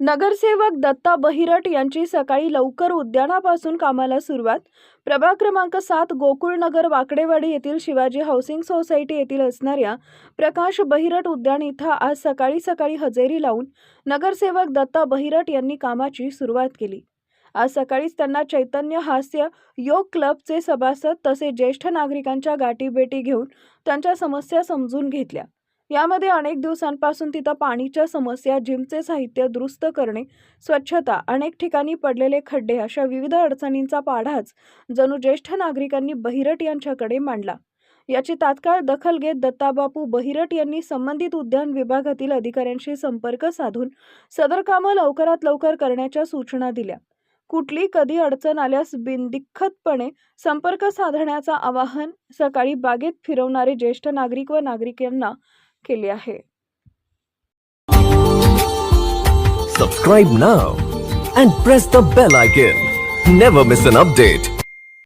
नगरसेवक दत्ता बहिरट यांची सकाळी लवकर उद्यानापासून कामाला सुरुवात. प्रभाग क्रमांक 7 गोकुळनगर वाकडेवाडी येथील शिवाजी हाऊसिंग सोसायटी येथील असणाऱ्या प्रकाश बहिरट उद्यान इथं आज सकाळी हजेरी लावून नगरसेवक दत्ता बहिरट यांनी कामाची सुरुवात केली. आज सकाळीच त्यांना चैतन्य हास्य योग क्लबचे सभासद तसेच ज्येष्ठ नागरिकांच्या गाठीभेटी घेऊन त्यांच्या समस्या समजून घेतल्या. यामध्ये अनेक दिवसांपासून तिथं पाणीच्या समस्या, जिमचे साहित्य दुरुस्त करणे, स्वच्छता, अनेक ठिकाणी पडलेले खड्डे अशा विविध अडचणींचा पाढाच जणू ज्येष्ठ नागरिकांनी बहिरट यांच्याकडे मांडला. याची तात्काळ दखल घेत दत्ताबापू बहिरट यांनी संबंधित उद्यान विभागातील अधिकाऱ्यांशी संपर्क साधून सदर कामं लवकरात लवकर करण्याच्या सूचना दिल्या. कुठली कधी अडचण आल्यास बिनदिक्कतपणे संपर्क साधण्याचं आवाहन सकाळी बागेत फिरवणारे ज्येष्ठ नागरिक व नागरिकांना केले आहे. Subscribe now and press the bell icon. Never miss an update.